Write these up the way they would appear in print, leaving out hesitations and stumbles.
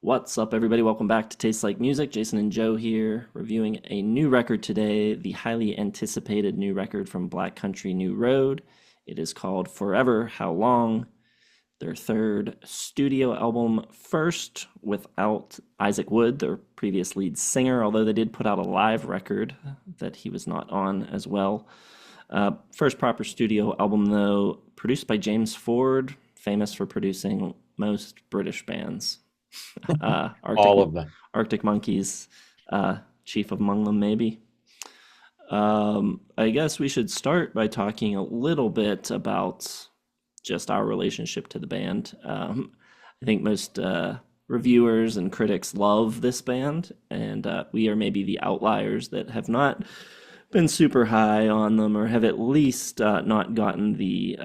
What's up, everybody? Welcome back to Tastes Like Music. Jason and Joe here, reviewing a new record today, the highly anticipated new record from Black Country New Road. It is called Forever Howlong, their third studio album, first without Isaac Wood, their previous lead singer, although they did put out a live record that he was not on as well. First proper studio album, though, produced by James Ford, famous for producing most British bands. uh, Arctic All of them. Arctic Monkeys, chief among them, maybe. I guess we should start by talking a little bit about just our relationship to the band. I think most reviewers and critics love this band, and we are maybe the outliers that have not been super high on them, or have at least not gotten the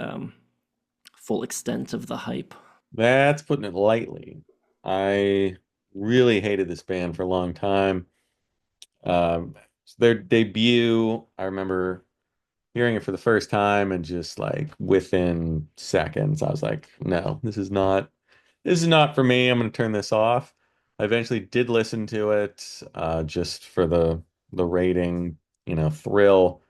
full extent of the hype. That's putting it lightly. I really hated this band for a long time. Um, their debut, I remember hearing it for the first time and just like within seconds, I was like, no, this is not for me. I'm gonna turn this off. I eventually did listen to it, just for the rating, thrill.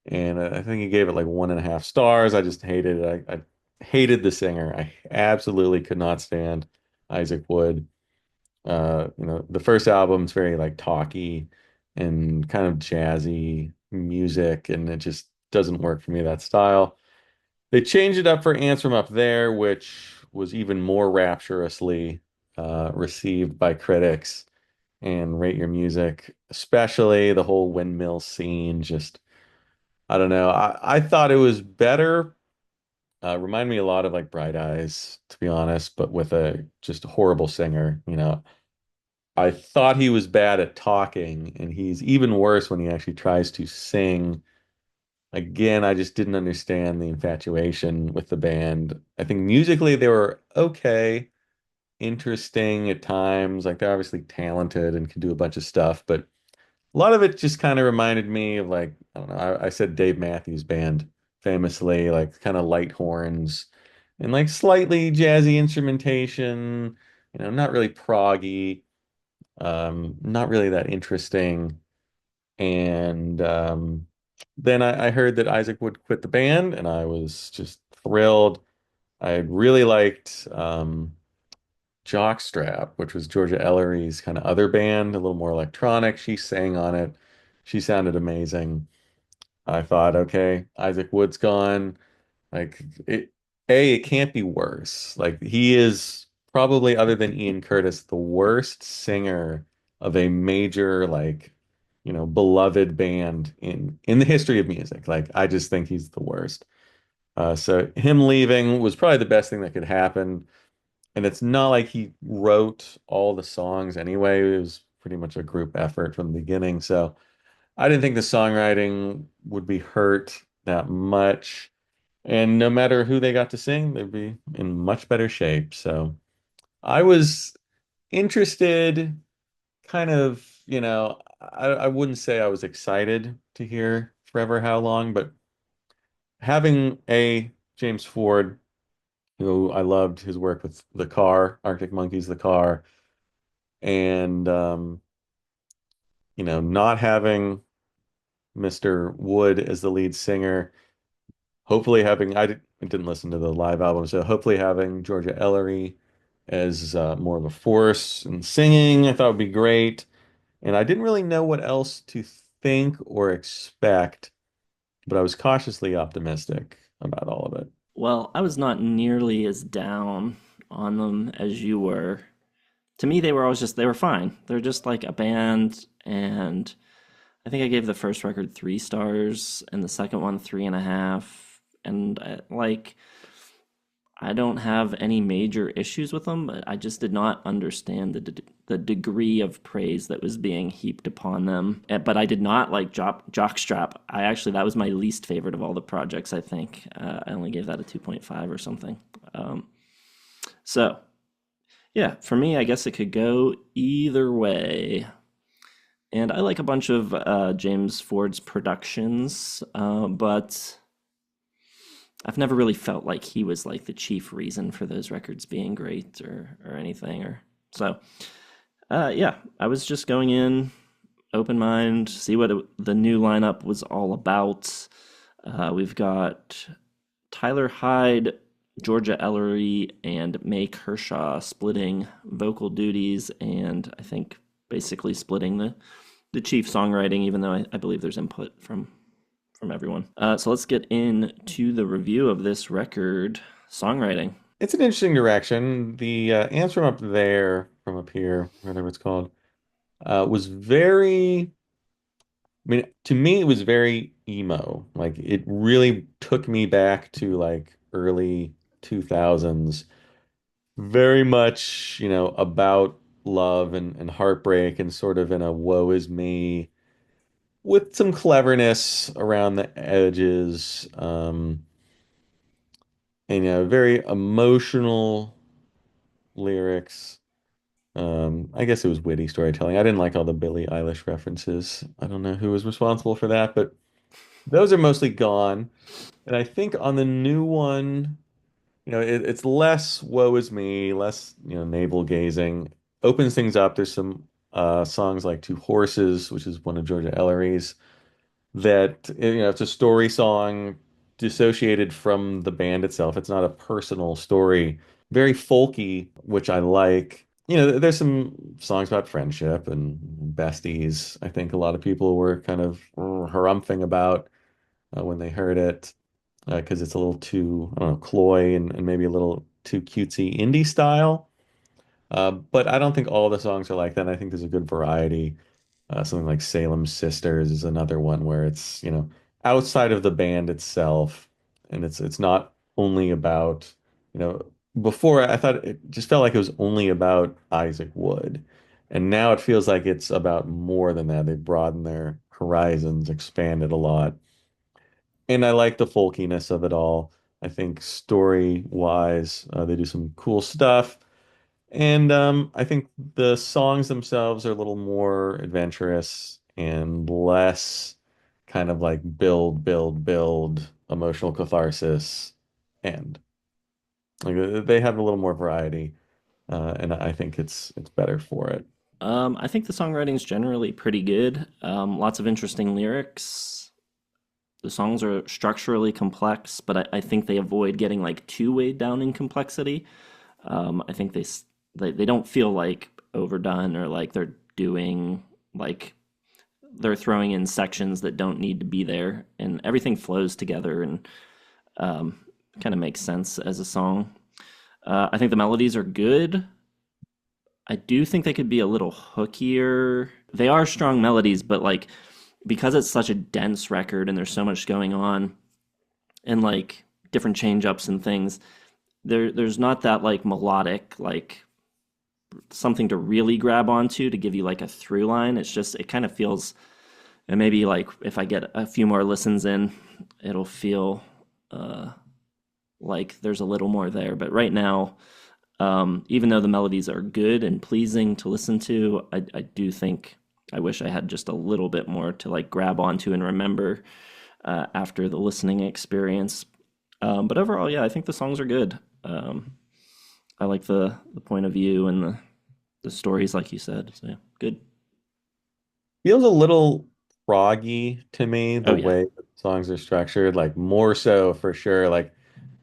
And I think he gave it like 1.5 stars. I just hated it. I hated the singer. I absolutely could not stand Isaac Wood. The first album's very like talky and kind of jazzy music, and it just doesn't work for me, that style. They changed it up for Ants from Up There, which was even more rapturously received by critics and Rate Your Music, especially the whole windmill scene. Just I don't know. I thought it was better. Remind me a lot of like Bright Eyes, to be honest, but with a just horrible singer. I thought he was bad at talking, and he's even worse when he actually tries to sing. Again, I just didn't understand the infatuation with the band. I think musically they were okay, interesting at times. Like they're obviously talented and can do a bunch of stuff, but a lot of it just kind of reminded me of like, I don't know, I said Dave Matthews Band famously, like kind of light horns and like slightly jazzy instrumentation, not really proggy, not really that interesting. And then I heard that Isaac would quit the band, and I was just thrilled. I really liked Jockstrap, which was Georgia Ellery's kind of other band, a little more electronic. She sang on it. She sounded amazing. I thought, okay, Isaac Wood's gone. Like it can't be worse. Like he is probably, other than Ian Curtis, the worst singer of a major, like, beloved band in the history of music. Like I just think he's the worst. So him leaving was probably the best thing that could happen. And it's not like he wrote all the songs anyway. It was pretty much a group effort from the beginning. So I didn't think the songwriting would be hurt that much. And no matter who they got to sing, they'd be in much better shape. So I was interested, kind of, I wouldn't say I was excited to hear Forever How Long, but having a James Ford, who I loved his work with The Car, Arctic Monkeys, The Car, and not having Mr. Wood as the lead singer, hopefully having I didn't listen to the live album, so hopefully having Georgia Ellery as more of a force and singing, I thought would be great. And I didn't really know what else to think or expect, but I was cautiously optimistic about all of it. Well, I was not nearly as down on them as you were. To me, they were always just, they were fine. They're just like a band. And I think I gave the first record 3 stars and the second one 3.5. And I don't have any major issues with them, but I just did not understand the degree of praise that was being heaped upon them. But I did not like Jockstrap. That was my least favorite of all the projects, I think. I only gave that a 2.5 or something. Um, so, yeah, for me, I guess it could go either way. And I like a bunch of James Ford's productions, but I've never really felt like he was like the chief reason for those records being great or anything. Or So, yeah, I was just going in, open mind, see what the new lineup was all about. We've got Tyler Hyde, Georgia Ellery, and May Kershaw splitting vocal duties, and I think basically splitting the chief songwriting, even though I believe there's input from everyone. So let's get into the review of this record, songwriting. It's an interesting direction. The Ants from Up There, from Up Here, whatever it's called, was very, I mean, to me, it was very emo. Like it really took me back to like early 2000s, very much, about love and heartbreak and sort of in a woe is me with some cleverness around the edges. And very emotional lyrics. I guess it was witty storytelling. I didn't like all the Billie Eilish references. I don't know who was responsible for that, but those are mostly gone. And I think on the new one, it's less woe is me, less, navel gazing. Opens things up. There's some songs like Two Horses, which is one of Georgia Ellery's, that, it's a story song dissociated from the band itself. It's not a personal story. Very folky, which I like. There's some songs about friendship and besties. I think a lot of people were kind of harumphing about when they heard it because it's a little too, I don't know, cloy and maybe a little too cutesy indie style. But I don't think all the songs are like that. I think there's a good variety. Something like Salem Sisters is another one where it's, outside of the band itself, and it's not only about, you know, before I thought it just felt like it was only about Isaac Wood. And now it feels like it's about more than that. They've broadened their horizons, expanded a lot. And I like the folkiness of it all. I think story wise, they do some cool stuff. And I think the songs themselves are a little more adventurous and less kind of like build, build, build, emotional catharsis. And like they have a little more variety, and I think it's better for it. I think the songwriting is generally pretty good. Lots of interesting lyrics. The songs are structurally complex, but I think they avoid getting like too weighed down in complexity. I think they don't feel like overdone or like they're doing like they're throwing in sections that don't need to be there, and everything flows together and kind of makes sense as a song. I think the melodies are good. I do think they could be a little hookier. They are strong melodies, but like because it's such a dense record and there's so much going on and like different change ups and things, there's not that like melodic like something to really grab onto to give you like a through line. It's just it kind of feels and maybe like if I get a few more listens in, it'll feel uh like there's a little more there. But right now, even though the melodies are good and pleasing to listen to, I do think I wish I had just a little bit more to like grab onto and remember after the listening experience. But overall, yeah, I think the songs are good. I like the point of view and the stories, like you said. So yeah, good. Feels a little proggy to me, Oh the yeah, way the songs are structured, like more so for sure. Like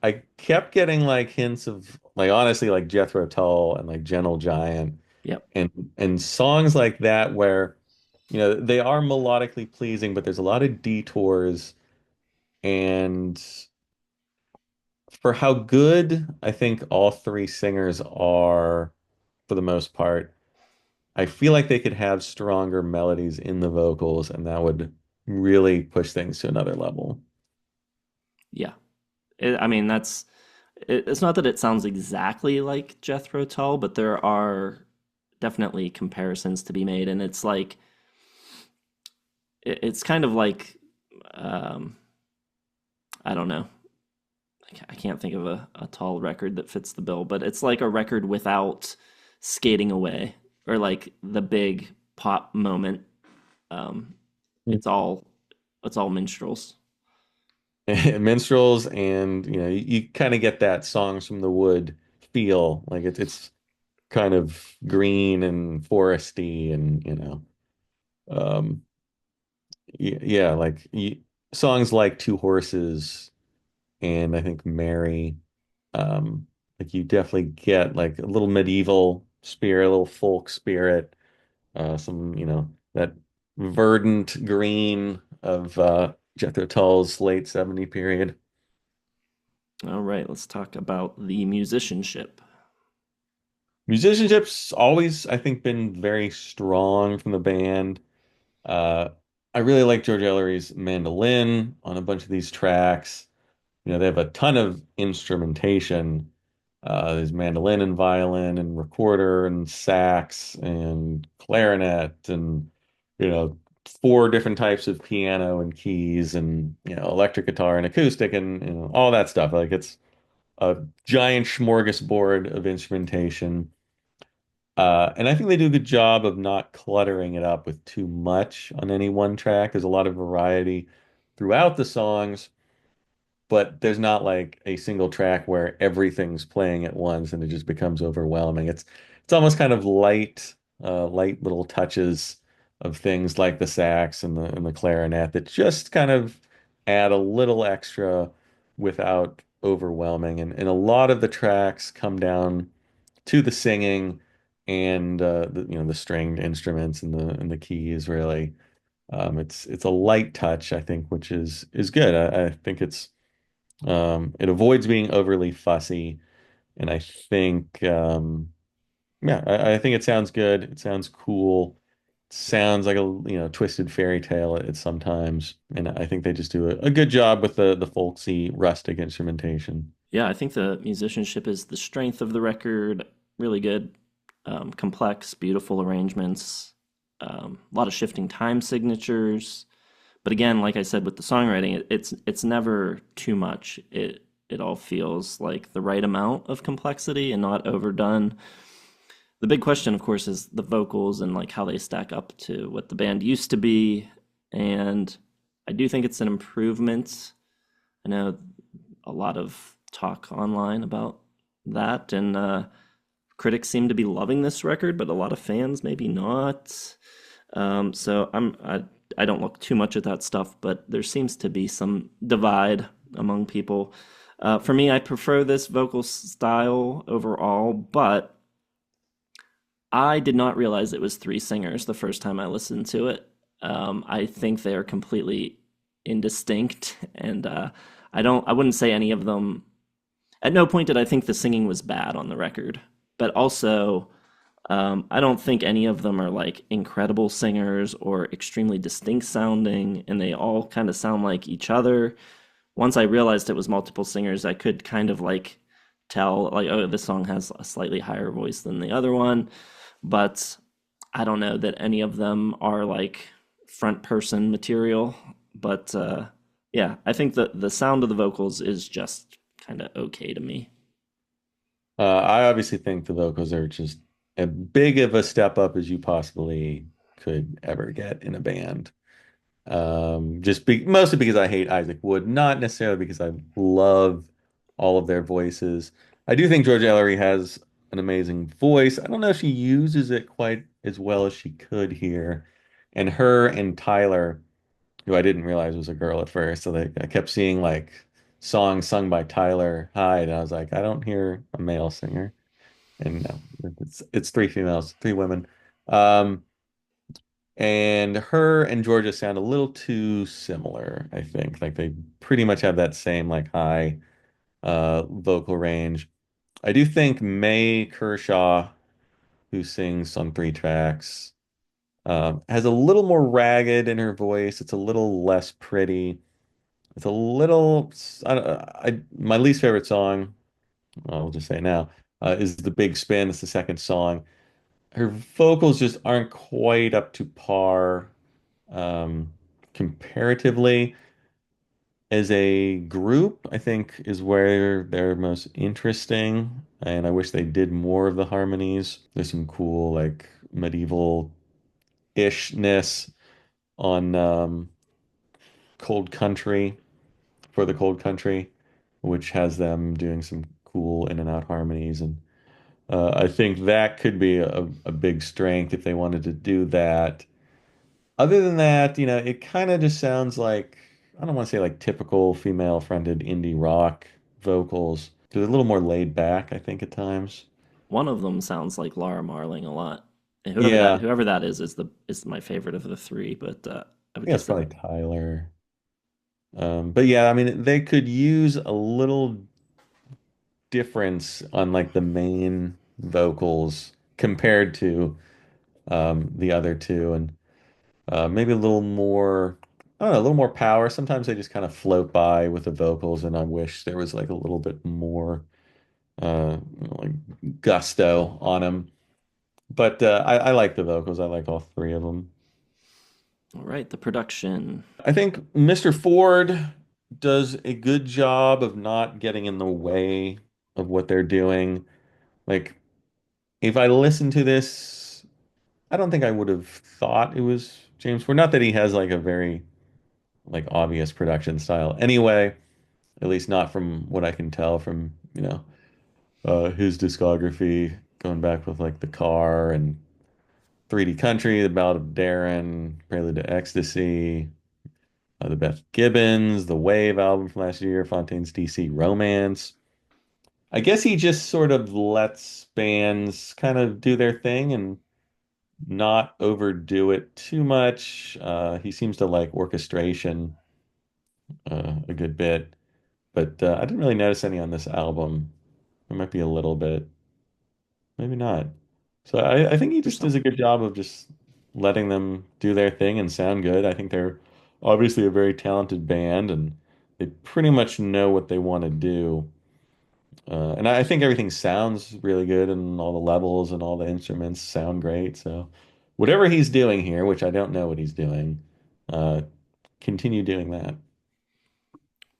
I kept getting like hints of like honestly like Jethro Tull and like Gentle Giant yep, and songs like that where they are melodically pleasing, but there's a lot of detours. And for how good I think all three singers are for the most part, I feel like they could have stronger melodies in the vocals, and that would really push things to another level. yeah. I mean, it's not that it sounds exactly like Jethro Tull, but there are definitely comparisons to be made, and it's like it's kind of like um, I don't know. I can't think of a tall record that fits the bill, but it's like a record without skating away or like the big pop moment. Um, Mm. it's all it's all minstrels. Minstrels, and you kind of get that songs from the wood feel. Like it's kind of green and foresty and um yeah, like songs like Two Horses and I think Mary, like you definitely get like a little medieval spirit, a little folk spirit, some, that verdant green of Jethro Tull's late 70 period. All right, let's talk about the musicianship. Musicianship's always, I think, been very strong from the band. Uh, I really like George Ellery's mandolin on a bunch of these tracks. They have a ton of instrumentation. There's mandolin and violin and recorder and sax and clarinet and, you know, four different types of piano and keys and, electric guitar and acoustic and, all that stuff. Like it's a giant smorgasbord of instrumentation. And I think they do a good job of not cluttering it up with too much on any one track. There's a lot of variety throughout the songs, but there's not like a single track where everything's playing at once and it just becomes overwhelming. It's almost kind of light little touches of things like the sax and the clarinet that just kind of add a little extra without overwhelming. And a lot of the tracks come down to the singing and the stringed instruments and the keys really. It's a light touch, I think, which is good. I think it avoids being overly fussy, and I think yeah, I think it sounds good. It sounds cool. It sounds like a twisted fairy tale at sometimes, and I think they just do a good job with the folksy rustic instrumentation. Yeah, I think the musicianship is the strength of the record. Really good, complex, beautiful arrangements, a lot of shifting time signatures. But again, like I said with the songwriting, it's never too much. It all feels like the right amount of complexity and not overdone. The big question, of course, is the vocals and like how they stack up to what the band used to be. And I do think it's an improvement. I know a lot of talk online about that, and critics seem to be loving this record, but a lot of fans maybe not. I don't look too much at that stuff, but there seems to be some divide among people. For me, I prefer this vocal style overall, but I did not realize it was three singers the first time I listened to it. I think they are completely indistinct, and I wouldn't say any of them. At no point did I think the singing was bad on the record, but also I don't think any of them are like incredible singers or extremely distinct sounding, and they all kind of sound like each other. Once I realized it was multiple singers, I could kind of like tell, like, oh, this song has a slightly higher voice than the other one, but I don't know that any of them are like front person material. But yeah, I think the sound of the vocals is just kind of okay to me. I obviously think the vocals are just as big of a step up as you possibly could ever get in a band. Mostly because I hate Isaac Wood, not necessarily because I love all of their voices. I do think George Ellery has an amazing voice. I don't know if she uses it quite as well as she could here. And her and Tyler, who I didn't realize was a girl at first, so I kept seeing like songs sung by Tyler Hyde, and I was like, I don't hear a male singer. And no, it's three females, three women. Um, and her and Georgia sound a little too similar, I think. Like they pretty much have that same like high vocal range. I do think May Kershaw, who sings on three tracks, has a little more ragged in her voice. It's a little less pretty. It's a little. My least favorite song, I'll just say it now, is The Big Spin. It's the second song. Her vocals just aren't quite up to par um, comparatively. As a group, I think is where they're most interesting, and I wish they did more of the harmonies. There's some cool like medieval-ishness on Cold Country for the Cold Country, which has them doing some cool in and out harmonies and I think that could be a big strength if they wanted to do that. Other than that, it kind of just sounds like, I don't want to say like typical female-fronted indie rock vocals. They're a little more laid back, I think, at times. One of them sounds like Laura Marling a lot. And Yeah, whoever that is my favorite of the three, but I would yeah, it's guess that probably Tyler. But yeah, I mean, they could use a little difference on like the main vocals compared to the other two, and maybe a little more, I don't know, a little more power. Sometimes they just kind of float by with the vocals, and I wish there was like a little bit more like gusto on them. But I like the vocals. I like all three of them. all right, the production. I think Mr. Ford does a good job of not getting in the way of what they're doing. Like, if I listened to this, I don't think I would have thought it was James Ford. Not that he has like a very like obvious production style anyway, at least not from what I can tell from, his discography going back with like The Car and 3D Country, The Ballad of Darren, Prelude to Ecstasy, the Beth Gibbons, the Wave album from last year, Fontaine's DC Romance. I guess he just sort of lets bands kind of do their thing and not overdo it too much. He seems to like orchestration a good bit, but I didn't really notice any on this album. There might be a little bit, maybe not. So I think he just does a good job of just letting them do their thing and sound good. I think they're obviously a very talented band and they pretty much know what they want to do. And I think everything sounds really good and all the levels and all the instruments sound great. So whatever he's doing here, which I don't know what he's doing, uh, continue doing that.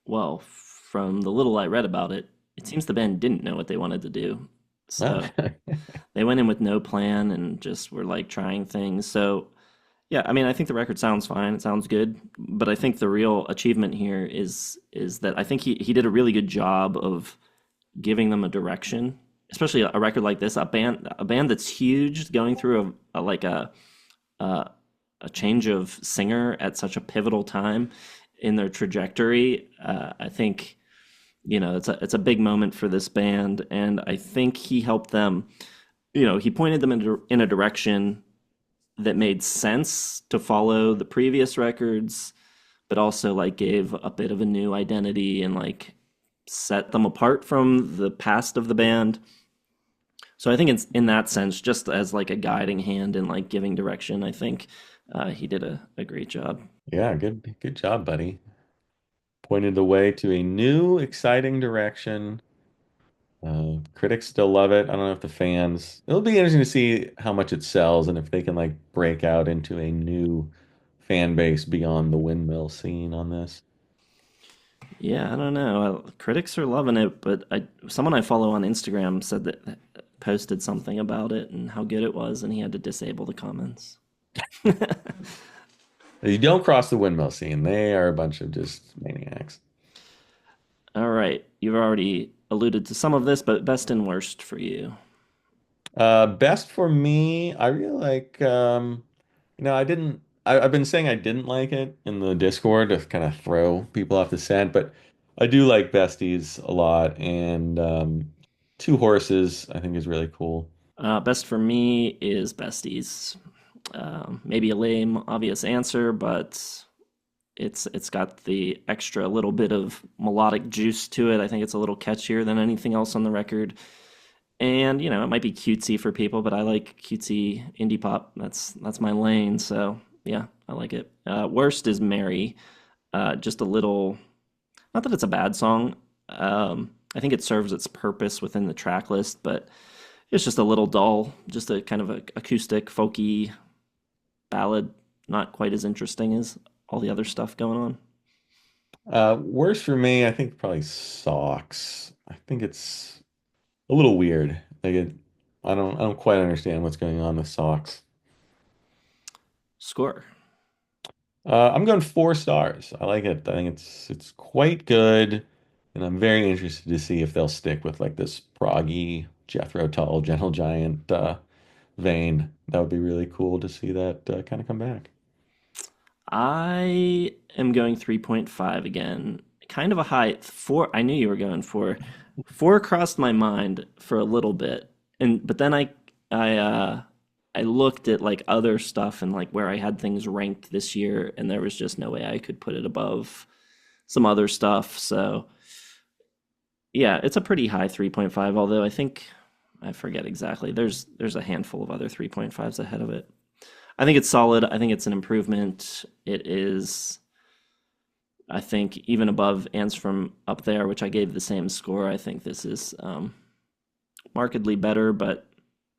Well, from the little I read about it, it seems the band didn't know what they wanted to do. So Okay. they went in with no plan and just were like trying things. So yeah, I mean, I think the record sounds fine. It sounds good, but I think the real achievement here is that I think he did a really good job of giving them a direction, especially a record like this, a band that's huge, going through a, a change of singer at such a pivotal time in their trajectory. I think it's a big moment for this band, and I think he helped them. He pointed them in a direction that made sense to follow the previous records, but also like gave a bit of a new identity and like set them apart from the past of the band. So I think it's in that sense, just as like a guiding hand and like giving direction, I think he did a great job. Yeah, good job, buddy. Pointed the way to a new, exciting direction. Critics still love it. I don't know if the fans. It'll be interesting to see how much it sells and if they can like break out into a new fan base beyond the windmill scene on this. Yeah, I don't know. Critics are loving it, but someone I follow on Instagram said that posted something about it and how good it was, and he had to disable the comments. You don't cross the windmill scene. They are a bunch of just maniacs. All right, you've already alluded to some of this, but best and worst for you. Best for me, I really like I didn't I've been saying I didn't like it in the Discord to kind of throw people off the scent, but I do like Besties a lot and Two Horses I think is really cool. Best for me is Besties. Maybe a lame, obvious answer, but it's got the extra little bit of melodic juice to it. I think it's a little catchier than anything else on the record. And it might be cutesy for people, but I like cutesy indie pop. That's my lane. So yeah, I like it. Worst is Mary. Just a little. Not that it's a bad song. I think it serves its purpose within the track list, but it's just a little dull. Just a kind of a acoustic, folky ballad. Not quite as interesting as all the other stuff going on. Worst for me, I think probably Socks. I think it's a little weird. I don't quite understand what's going on with Socks. Score. I'm going 4 stars. I like it. I think it's quite good, and I'm very interested to see if they'll stick with like this proggy Jethro Tull, Gentle Giant vein. That would be really cool to see that kind of come back. I am going 3.5 again. Kind of a high. Four, I knew you were going for. Four crossed my mind for a little bit. But then I looked at like other stuff and like where I had things ranked this year, and there was just no way I could put it above some other stuff. So yeah, it's a pretty high 3.5, although I think I forget exactly. There's a handful of other 3.5s ahead of it. I think it's solid. I think it's an improvement. It is, I think, even above Ants from Up There, which I gave the same score. I think this is markedly better, but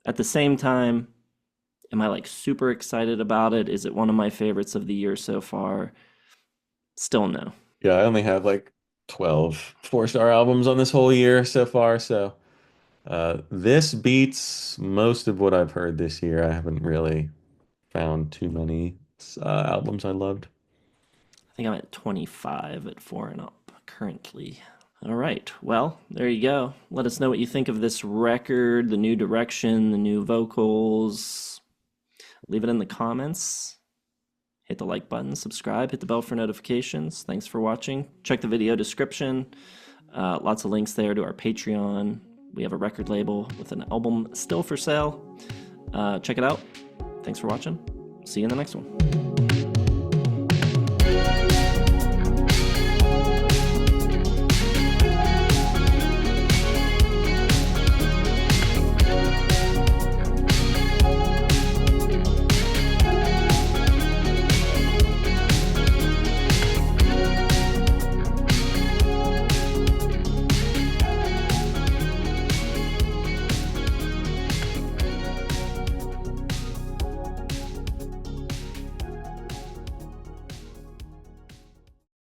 at the same time, am I like super excited about it? Is it one of my favorites of the year so far? Still no. Yeah, I only have like 12 four-star albums on this whole year so far, so this beats most of what I've heard this year. I haven't really found too many albums I loved. I think I'm at 25 at four and up currently. All right. Well, there you go. Let us know what you think of this record, the new direction, the new vocals. Leave it in the comments. Hit the like button, subscribe, hit the bell for notifications. Thanks for watching. Check the video description. Lots of links there to our Patreon. We have a record label with an album still for sale. Check it out. Thanks for watching. See you in the next one.